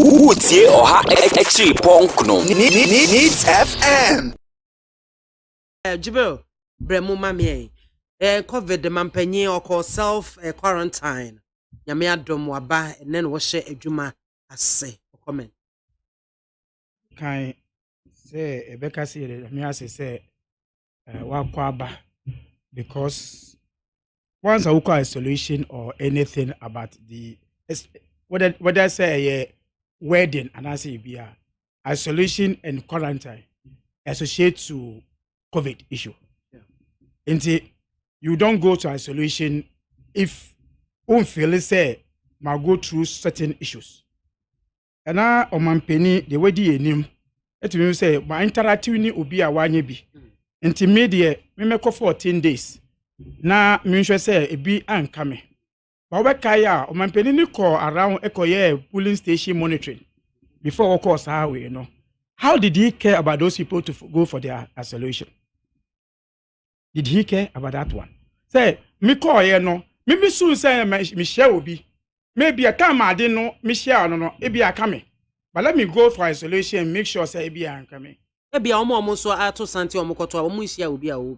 Woodie or actually Ponkno. Needs FM. Jibril, Bremu Mami, COVID the mampenye or call self quarantine. Yamia dom waba and then wash a juma as say comment. Can say Rebecca said, me as say, Wakwaba, because once I look at isolation or anything about the whether I say a wedding and I say be isolation and quarantine associate to COVID issue. And you don't go to isolation if you feel say ma go through certain issues. And now on my penny the way the name it will say my interactive ni obi a wanye bi. Nti media me make 14 days. Na me say ebi anka me. But we kaya o man penny ni call around ekoye polling station monitoring before of course how we How did he care about those people to go for their isolation? Did he care about that one? Say me call me soon say me share obi. Maybe a time I didn't know me share no e be a coming. But let me go for isolation and make sure say e be a coming. Ebi omo so ato santi omo koto omo hia obi a wo.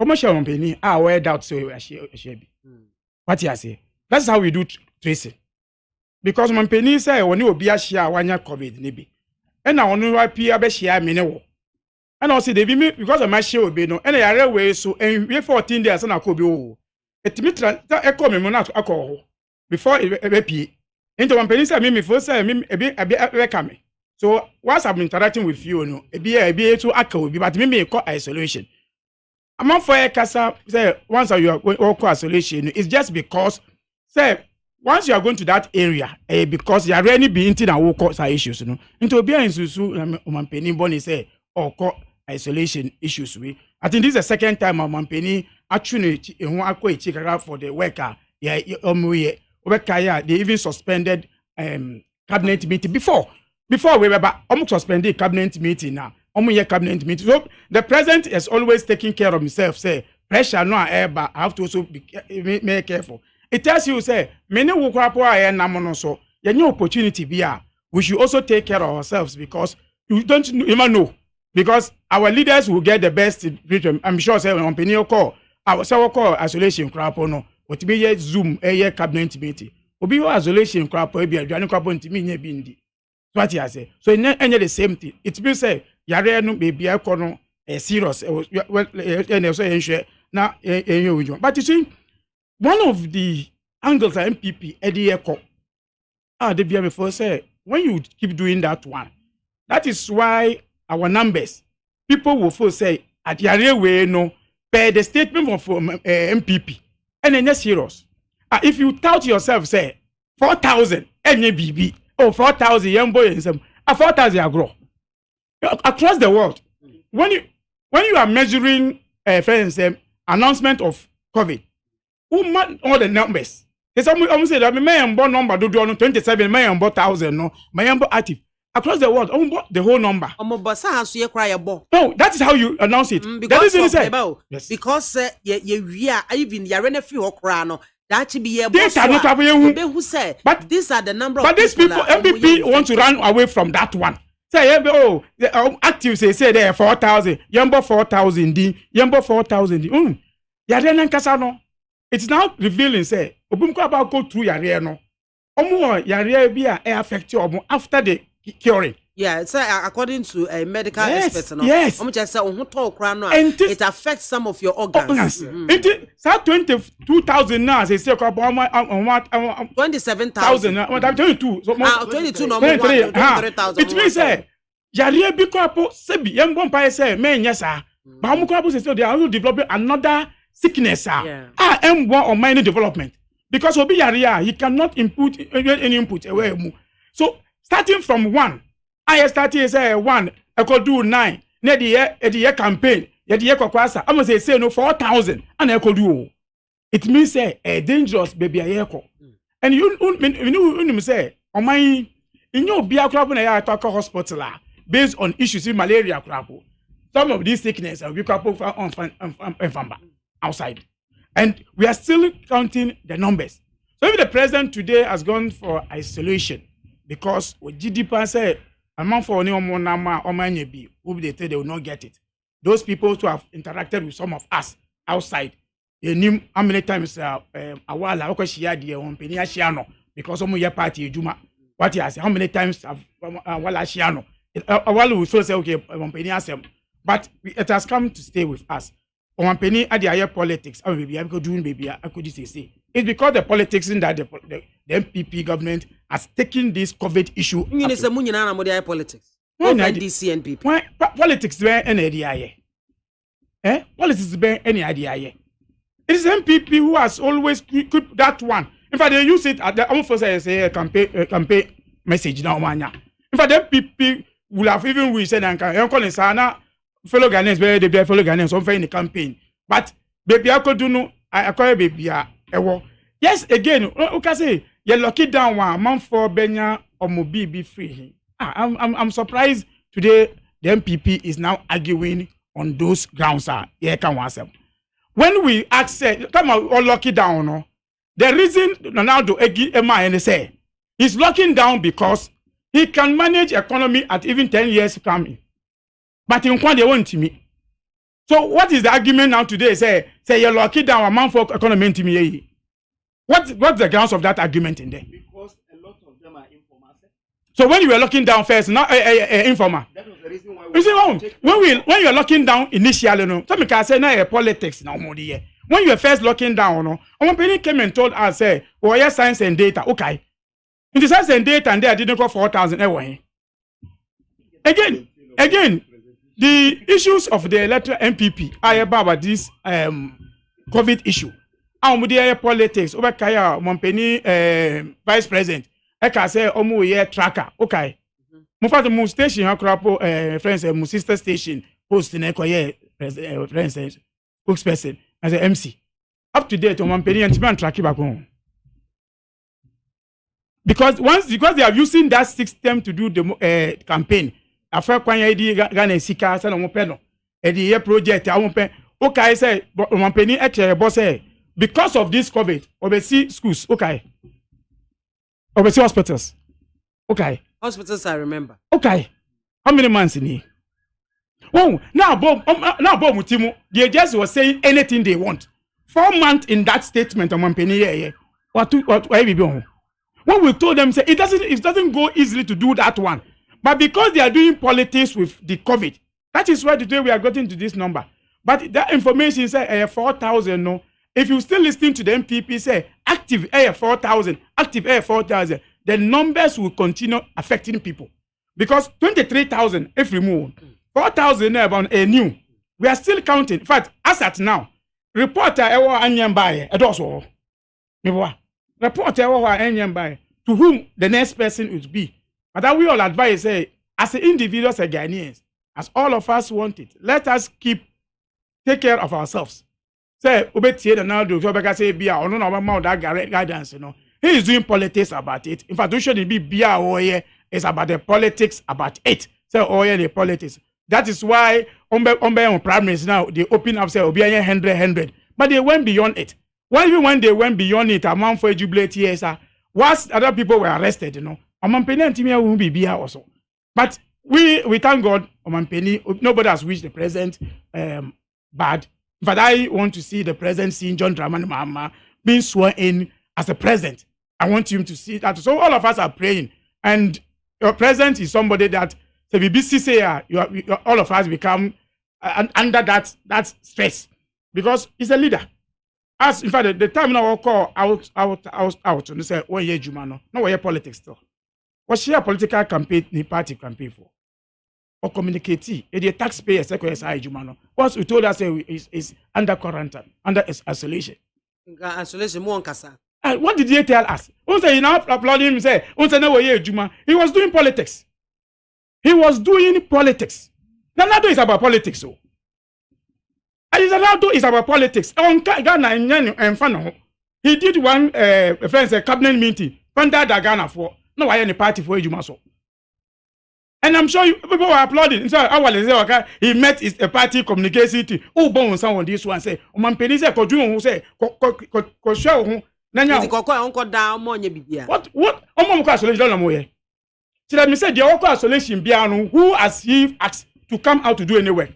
Omo share on penny we doubt so we share bi. What you say? That's how we do tracing. Because man penny say oni obi a share wanya COVID ni bi. And na onu wa pia be share me ne wo. And I say they be me because of my share obi no. And yare we so and we 14 days na ko bi wo. Etimi e ko me mo na akọ before e be into man penny say me first say me e come. So once I've been interacting with you, be to echo, but me call isolation. I'm not for a casa say once you are going to isolation, it's just because say once you are going to that area, because you are really being into and walk cause issues, into be in susu man penny bonnie say or call isolation issues we. I think this is the second time man penny actually for the worker. They even suspended cabinet meeting before we were almost suspended cabinet meeting now. Cabinet meeting. So the president is always taking care of himself. Say pressure no air, but I have to also be careful. It tells you say many who are so your opportunity be we should also take care of ourselves because you don't even know because our leaders will get the best treatment. I'm sure say on penny call our call isolation crap no. What be Zoom cabinet meeting. Obi isolation crap be a crap on me bindi. What you say? So any the same thing. It means say yare no baby ekono serious well and also ensure na but you see one of the angles of MPP Eddie Eko they be before say when you keep doing that one that is why our numbers people will first say at yare way no per the statement from MPP and then serious if you tout yourself say 4,000 any BB. Oh, 4,000 young boys and some 4,000 grow across the world. When you are measuring friends announcement of COVID, who mark all the numbers? It's almost say that my number do 27 million 1,000 no my active across the world. The whole number. No, that is how you announce it. Because that is yes. Because we are even yarene free okrano. That should be who say, but these are the number but of these people MPP want to run away from that one. Say active say there 4,000 yambo 4,000 yambo 4,000 yare nan kasa no it's now revealing say obum ko about go through yare no omo yare bi a affect you after the curing. Yeah, it's according to a medical expert. No? Yes. Just say, it affects some of your organs. 22,000 now. They say 27,000. 22. So 22 no 23,000. It means say, Jari bi ko sebi yem bon pa say men yesa. Ba mo ko say they are developing another sickness. M1 or minor development because obi yari he cannot input any input away. So starting from 1. I started say 1, I could do 9. Near the year campaign, the year kwasa. I must say no 4,000, and I could do. It means say a dangerous baby a year. And you say, oh my, in your beer crop in a hospital based on issues in malaria crop. Some of these sickness will be crop on outside, and we are still counting the numbers. So if the president today has gone for isolation, because with GDP say amount for any omonama omanye bi, who they say they will not get it. Those people who have interacted with some of us outside, they knew how many times awala oko shia die on peni ashia no because omo ye party ejuma. What you say? How many times have awala ashia no? Awala will say okay on peni asem, but it has come to stay with us. On penny at the higher politics, I will be able to do baby. I could say it's because the politics in that the MPP government has taken this COVID issue. You know, some money politics. NDC and NPP. Why politics bear any idea? Politics bear any idea? It is MPP who has always kept that one. In fact, they use it at the almost say campaign message now, mania. In fact, the MPP will have even we said and can sana. Fellow Ghanaians, they fellow Ghanaians, some in the campaign. But baby, I could do no, I call baby, yes, again, okay, say, you're lucky down 1 month for Benya or Mobi be free. I'm surprised today the MPP is now arguing on those grounds. When we ask, come on, all lucky down, no? The reason Ronaldo Egi Emma and say he's locking down because he can manage economy at even 10 years coming. But in what they want to me. So what is the argument now today? Say you're locking down 1 month for economy to me. What's the grounds of that argument in there? Because a lot of them are informal. So when you were locking down first, not informal. That was the reason why when you are locking down initially, no, some can say now politics now more there. When you were first locking down, no, one penny came and told us, say, oh yeah, science and data, okay. In the science and data, and there I didn't go 4,000 anyway. Again. The issues of the electoral MPP are about this COVID issue. Our politics over Kaya Mompeni vice president. I can say omu ye tracker. Okay. Mufa the station hakrapo friends mu sister station post in ekoye friends spokesperson as a MC. Up to date on Mompeni and man track back home. Because they are using that system to do the campaign. After kwanya edi Ghana sika se no pe no edi ye project a pe okay say monpeni e boss because of this COVID obesi schools okay obesi hospitals okay hospitals I remember okay how many months in here now Bob Mutimu the agents was saying anything they want 4 months in that statement on monpeni what be when we told them say it doesn't go easily to do that one. But because they are doing politics with the COVID, that is why today we are getting to this number. But that information say 4,000. No, if you still listening to the MPP say active 4,000, active 4,000, the numbers will continue affecting people because 23,000 if removed, 4,000 about a new. We are still counting. In fact, as at now, reporter Anyambaye also reporter Anyambaye to whom the next person would be. But that we all advise, say, as individuals and Ghanaians, as all of us want it, let us take care of ourselves. Say, Obetie and now do say Bia or no amount that guidance, you know. He is doing politics about it. In fact, we shouldn't be Bia or it's about the politics about it. Say, oh yeah, the politics. That is why on primaries now they open up say Obia 100. But they went beyond it. Even when they went beyond it, amount for jubilate years, whilst other people were arrested, you know. Won't be here also. But we thank God, nobody has wished the president bad. But I want to see the president seeing John Dramani Mahama being sworn in as a president. I want him to see that. So all of us are praying. And your president is somebody that the BBC say all of us become under that stress. Because he's a leader. As in fact the time now I call out and say, oh yeah, Jumano, no yeah politics still. What she a political campaign, the party campaign for? Or communicate, the taxpayers, Jumano. What we told us is under quarantine, under isolation. Isolation, more kasa. What did they tell us? Once now applauding him, say, once no way, Juma. He was doing politics. Nanado is about politics, so. Nanado is about politics. On Ghana and Fano, he did one friends cabinet meeting. Under the Ghana for. No, I any party for Jumaso. And I'm sure people were applauding. So he met his party communication team. Oh, bon, someone this one say, "Man, penny say, ko who say, ko show who." Nanya. Ko uncle down money bibia. What? Omo ko isolation no mo ye. Tell me say the Oko isolation biano who as he asked to come out to do any work.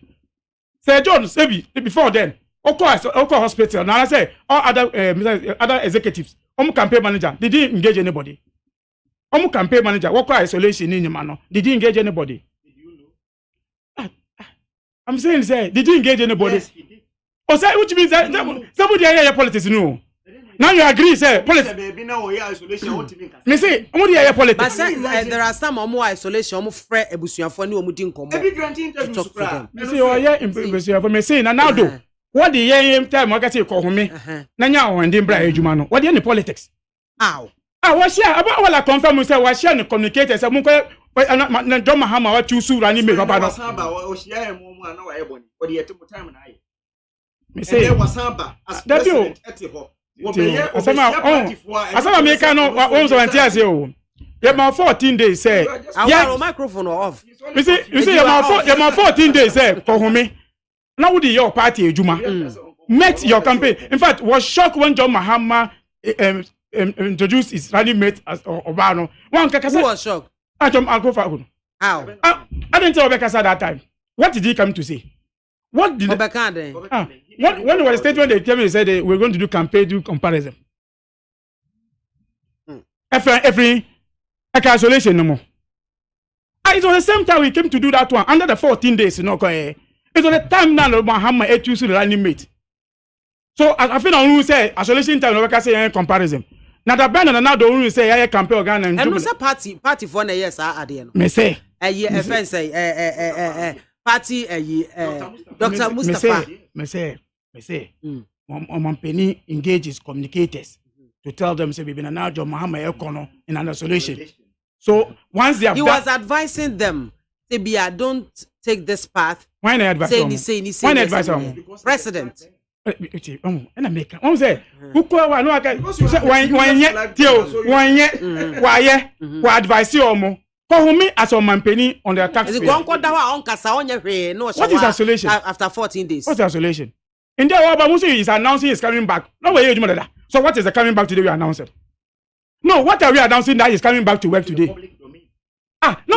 Say John, say before then, Oko hospital. Now I say all other executives, campaign manager, they didn't engage anybody. Campaign manager, Oko isolation in your man, did he engage anybody? Did you know? I'm saying, say, did you engage anybody? Yes, he did. Oh, say, which means that somebody here politics, no. Now you agree, say, politics. Me say, what do you politics? But there are some more isolation, more free ebusuafo ni omu di nkomo. Every grant interview Talk to them. Me say, oh yeah, ebusuafo. Me say, now do. What the year time I say call me. Na nya o ndin bra edwuma no. What the any politics? How? What share about what I confirm say what share no communicate say mun ko na John Mahama wa choose rani me baba no. Me say, that you. Asama make no once on tia say o. Ye ma 14 days say. Yeah, microphone off. You see ye ma 14 days say ko home. Now would your party ejuma. Met your campaign. In fact, was shocked when John Mahama introduced his running mate as Obano. One kaka Who was shocked? How? I didn't tell Obekasa that time. What did he come to say? What did Obekade? When was the statement they came and said we're going to do campaign do comparison? Every isolation no more. It was the same time we came to do that one under the 14 days. It was the time now Mahama choose the running mate. So I feel on who say isolation time no say comparison. Now the band and now the who say campaign organ and no say party for na yes ade no. Me say. Offense party Dr. Mustafa. Me say. Penny engages communicators to tell them say we been now John Mahama Ekono in an isolation. So once they have was advising them say don't take this path. Why not advise say why not advise president. And I make one say who call one no one yet why advise you omo call me as on Penny on the tax. What is isolation after 14 days? What's isolation? In there, Obamusi is announcing he's coming back. No way, so what is the coming back today? We announce it. No, what are we announcing that he's coming back to work today? No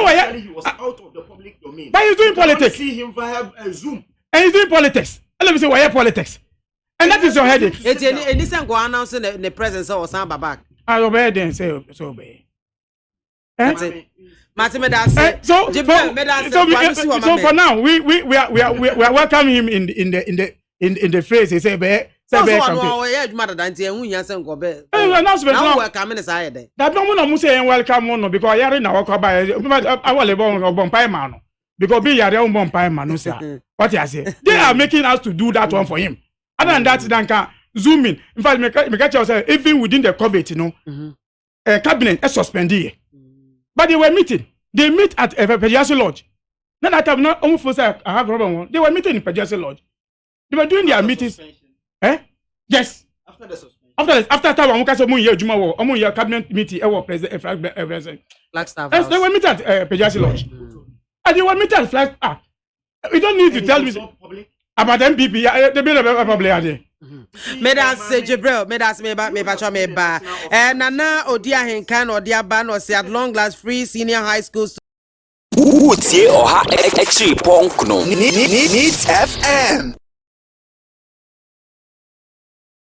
way. He was out of the public domain. But he's doing politics. See him via Zoom. And he's doing politics. And let me say, why politics? And that is your headache. It's in this go announcing the presence of Osama back. I obey and say so obey. So for now, we are welcoming him in the phrase. He say be. Announcement now. That no say welcome no because yare na work by our bon pie man because be yare bon pie man no sir. What you say? They are making us to do that one for him. Other than that, then can zoom in. In fact, me catch yourself even within the COVID, cabinet is suspended. But they were meeting. They meet at Pediasi Lodge. Now that I'm not almost I have problem. They were meeting in Pediasi Lodge. They were doing their meetings. Yes. After the suspension. After time we catch omun year juma wo omun year cabinet meeting president Flagstaff. They were meeting at Pediasi Lodge. And they were meeting at Flagstaff. You don't need to tell me about MPP. They be probably Mesdames et Jibril, mesdames me ba. Nana Odia Henkan Odia Ban or say at long last free senior high school. Utie Oha Exi Ponkno Needs FM.